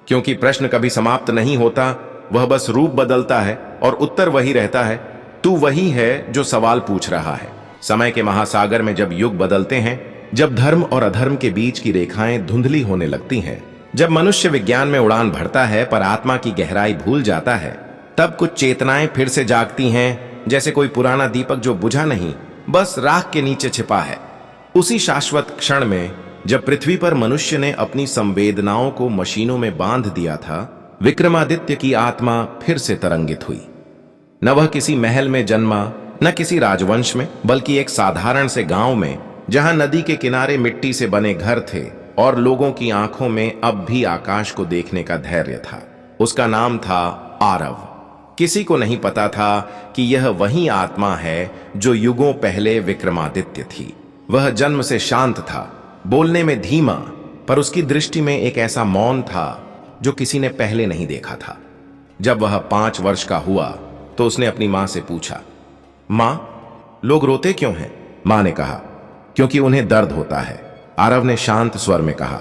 S1: क्योंकि प्रश्न कभी समाप्त नहीं होता, वह बस रूप बदलता है और उत्तर वही रहता है, तू वही है जो सवाल पूछ रहा है। समय के महासागर में जब युग बदलते हैं, जब धर्म और अधर्म के बीच की रेखाएं धुंधली होने लगती हैं, जब मनुष्य विज्ञान में उड़ान भरता है पर आत्मा की गहराई भूल जाता है, तब कुछ चेतनाएं फिर से जागती हैं, जैसे कोई पुराना दीपक जो बुझा नहीं, बस राख के नीचे छिपा है। उसी शाश्वत क्षण में जब पृथ्वी पर मनुष्य ने अपनी संवेदनाओं को मशीनों में बांध दिया था, विक्रमादित्य की आत्मा फिर से तरंगित हुई। न वह किसी महल में जन्मा, न किसी राजवंश में, बल्कि एक साधारण से गांव में, जहां नदी के किनारे मिट्टी से बने घर थे और लोगों की आंखों में अब भी आकाश को देखने का धैर्य था। उसका नाम था आरव। किसी को नहीं पता था कि यह वही आत्मा है जो युगों पहले विक्रमादित्य थी। वह जन्म से शांत था, बोलने में धीमा, पर उसकी दृष्टि में एक ऐसा मौन था जो किसी ने पहले नहीं देखा था। जब वह 5 वर्ष का हुआ तो उसने अपनी मां से पूछा, मां, लोग रोते क्यों हैं? मां ने कहा, क्योंकि उन्हें दर्द होता है। आरव ने शांत स्वर में कहा,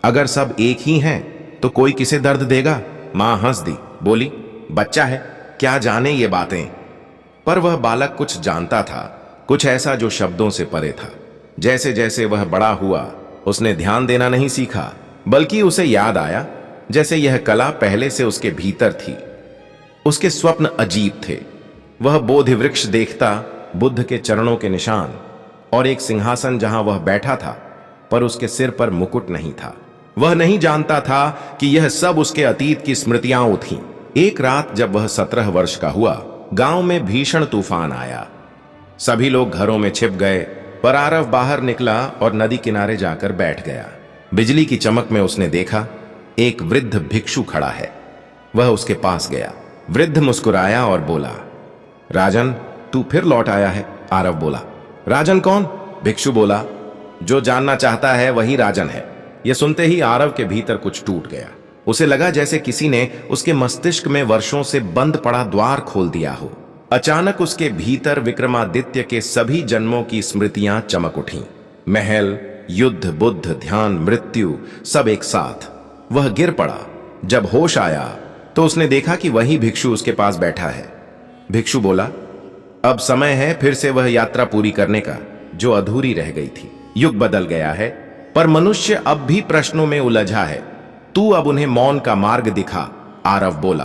S1: अगर सब एक ही हैं तो कोई किसे दर्द देगा? मां हंस दी, बोली, बच्चा है, क्या जाने ये बातें। पर वह बालक कुछ जानता था, कुछ ऐसा जो शब्दों से परे था। जैसे जैसे वह बड़ा हुआ, उसने ध्यान देना नहीं सीखा, बल्कि उसे याद आया जैसे यह कला पहले से उसके भीतर थी। उसके स्वप्न अजीब थे। वह बोधि वृक्ष देखता, बुद्ध के चरणों के निशान, और एक सिंहासन जहां वह बैठा था, पर उसके सिर पर मुकुट नहीं था। वह नहीं जानता था कि यह सब उसके अतीत की स्मृतियां थीं। एक रात जब वह 17 वर्ष का हुआ, गांव में भीषण तूफान आया। सभी लोग घरों में छिप गए, पर आरव बाहर निकला और नदी किनारे जाकर बैठ गया। बिजली की चमक में उसने देखा एक वृद्ध भिक्षु खड़ा है। वह उसके पास गया। वृद्ध मुस्कुराया और बोला, राजन, तू फिर लौट आया है। आरव बोला, राजन कौन? भिक्षु बोला, जो जानना चाहता है वही राजन है। यह सुनते ही आरव के भीतर कुछ टूट गया। उसे लगा जैसे किसी ने उसके मस्तिष्क में वर्षों से बंद पड़ा द्वार खोल दिया हो। अचानक उसके भीतर विक्रमादित्य के सभी जन्मों की स्मृतियां चमक उठीं। महल, युद्ध, बुद्ध, ध्यान, मृत्यु, सब एक साथ। वह गिर पड़ा। जब होश आया तो उसने देखा कि वही भिक्षु उसके पास बैठा है। भिक्षु बोला, अब समय है फिर से वह यात्रा पूरी करने का जो अधूरी रह गई थी। युग बदल गया है, पर मनुष्य अब भी प्रश्नों में उलझा है। तू अब उन्हें मौन का मार्ग दिखा। आरव बोला,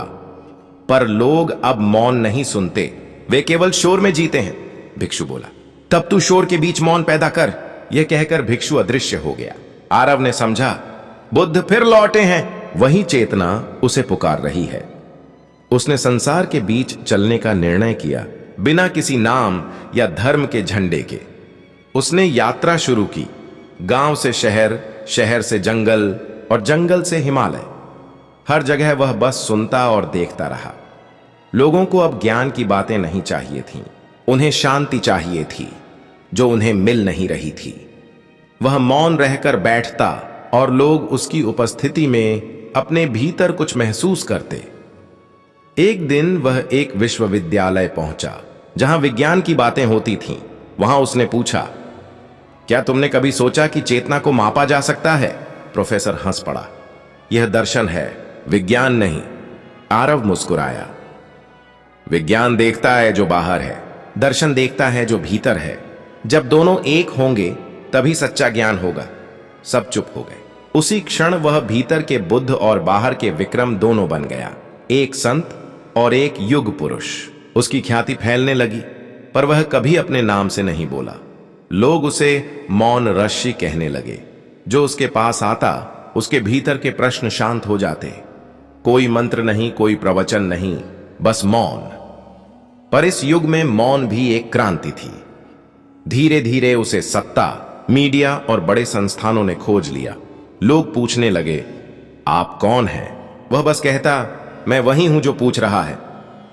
S1: पर लोग अब मौन नहीं सुनते, वे केवल शोर में जीते हैं। भिक्षु बोला, तब तू शोर के बीच मौन पैदा कर। यह कहकर भिक्षु अदृश्य हो गया। आरव ने समझा, बुद्ध फिर लौटे हैं। वही चेतना उसे पुकार रही है। उसने संसार के बीच चलने का निर्णय किया, बिना किसी नाम या धर्म के झंडे के। उसने यात्रा शुरू की, गांव से शहर, शहर से जंगल और जंगल से हिमालय। हर जगह वह बस सुनता और देखता रहा। लोगों को अब ज्ञान की बातें नहीं चाहिए थीं, उन्हें शांति चाहिए थी जो उन्हें मिल नहीं रही थी। वह मौन रहकर बैठता और लोग उसकी उपस्थिति में अपने भीतर कुछ महसूस करते। एक दिन वह एक विश्वविद्यालय पहुंचा जहां विज्ञान की बातें होती थीं। वहां उसने पूछा, क्या तुमने कभी सोचा कि चेतना को मापा जा सकता है? प्रोफेसर हंस पड़ा, यह दर्शन है, विज्ञान नहीं। आरव मुस्कुराया, विज्ञान देखता है जो बाहर है, दर्शन देखता है जो भीतर है। जब दोनों एक होंगे तभी सच्चा ज्ञान होगा। सब चुप हो गए। उसी क्षण वह भीतर के बुद्ध और बाहर के विक्रम दोनों बन गया, एक संत और एक युग पुरुष। उसकी ख्याति फैलने लगी, पर वह कभी अपने नाम से नहीं बोला। लोग उसे मौन ऋषि कहने लगे। जो उसके पास आता, उसके भीतर के प्रश्न शांत हो जाते। कोई मंत्र नहीं, कोई प्रवचन नहीं, बस मौन। पर इस युग में मौन भी एक क्रांति थी। धीरे धीरे उसे सत्ता, मीडिया और बड़े संस्थानों ने खोज लिया। लोग पूछने लगे, आप कौन हैं? वह बस कहता, मैं वही हूं जो पूछ रहा है।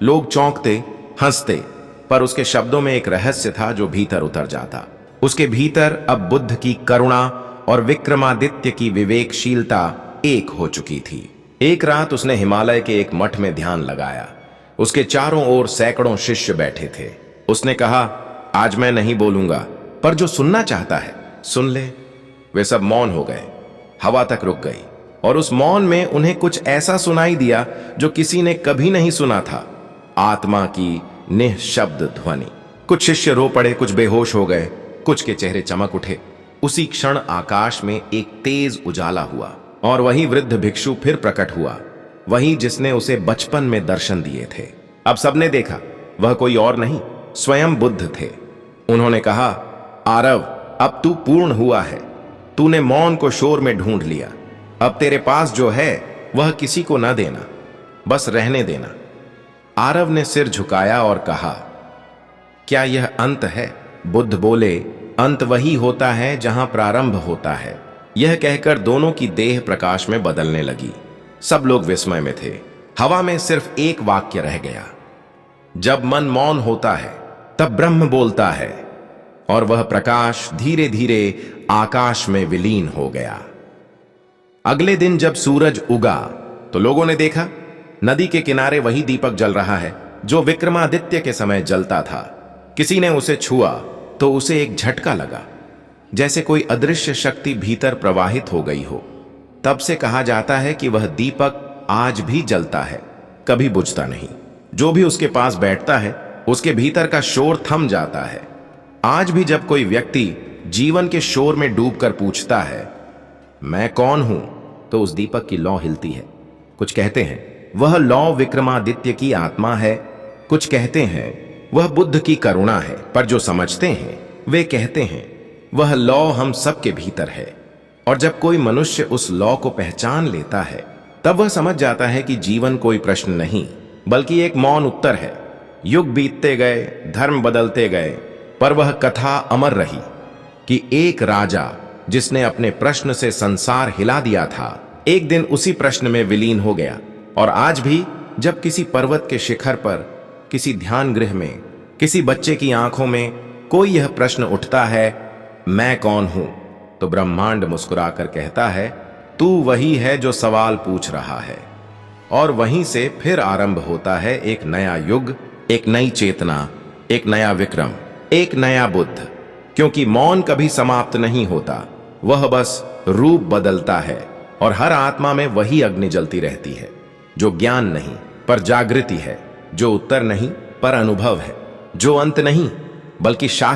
S1: लोग चौंकते, हंसते, पर उसके शब्दों में एक रहस्य था जो भीतर उतर जाता। उसके भीतर अब बुद्ध की करुणा और विक्रमादित्य की विवेकशीलता एक हो चुकी थी। एक रात उसने हिमालय के एक मठ में ध्यान लगाया। उसके चारों ओर सैकड़ों शिष्य बैठे थे। उसने कहा, आज मैं नहीं बोलूंगा, पर जो सुनना चाहता है सुन ले। वे सब मौन हो गए। हवा तक रुक गई और उस मौन में उन्हें कुछ ऐसा सुनाई दिया जो किसी ने कभी नहीं सुना था। आत्मा की निःशब्द ध्वनि। कुछ शिष्य रो पड़े, कुछ बेहोश हो गए, कुछ के चेहरे चमक उठे। उसी क्षण आकाश में एक तेज उजाला हुआ और वही वृद्ध भिक्षु फिर प्रकट हुआ, वही जिसने उसे बचपन में दर्शन दिए थे। अब सबने देखा, वह कोई और नहीं, स्वयं बुद्ध थे। उन्होंने कहा, आरव, अब तू पूर्ण हुआ है। तूने मौन को शोर में ढूंढ लिया। अब तेरे पास जो है वह किसी को न देना, बस रहने देना। आरव ने सिर झुकाया और कहा, क्या यह अंत है? बुद्ध बोले, अंत वही होता है जहां प्रारंभ होता है। यह कहकर दोनों की देह प्रकाश में बदलने लगी। सब लोग विस्मय में थे। हवा में सिर्फ एक वाक्य रह गया, जब मन मौन होता है तब ब्रह्म बोलता है। और वह प्रकाश धीरे धीरे आकाश में विलीन हो गया। अगले दिन जब सूरज उगा तो लोगों ने देखा, नदी के किनारे वही दीपक जल रहा है जो विक्रमादित्य के समय जलता था। किसी ने उसे छुआ तो उसे एक झटका लगा, जैसे कोई अदृश्य शक्ति भीतर प्रवाहित हो गई हो। तब से कहा जाता है कि वह दीपक आज भी जलता है, कभी बुझता नहीं। जो भी उसके पास बैठता है उसके भीतर का शोर थम जाता है। आज भी जब कोई व्यक्ति जीवन के शोर में डूबकर पूछता है, मैं कौन हूं, तो उस दीपक की लौ हिलती है। कुछ कहते हैं वह लौ विक्रमादित्य की आत्मा है, कुछ कहते हैं वह बुद्ध की करुणा है। पर जो समझते हैं वे कहते हैं वह लौ हम सबके भीतर है, और जब कोई मनुष्य उस लौ को पहचान लेता है तब वह समझ जाता है कि जीवन कोई प्रश्न नहीं बल्कि एक मौन उत्तर है। युग बीतते गए, धर्म बदलते गए, पर वह कथा अमर रही कि एक राजा जिसने अपने प्रश्न से संसार हिला दिया था, एक दिन उसी प्रश्न में विलीन हो गया। और आज भी जब किसी पर्वत के शिखर पर, किसी ध्यान गृह में, किसी बच्चे की आंखों में कोई यह प्रश्न उठता है, मैं कौन हूं, तो ब्रह्मांड मुस्कुराकर कहता है, तू वही है जो सवाल पूछ रहा है। और वहीं से फिर आरंभ होता है एक नया युग, एक नई चेतना, एक नया विक्रम, एक नया बुद्ध। क्योंकि मौन कभी समाप्त नहीं होता, वह बस रूप बदलता है, और हर आत्मा में वही अग्नि जलती रहती है जो ज्ञान नहीं पर जागृति है, जो उत्तर नहीं पर अनुभव है, जो अंत नहीं बल्कि शाश्वत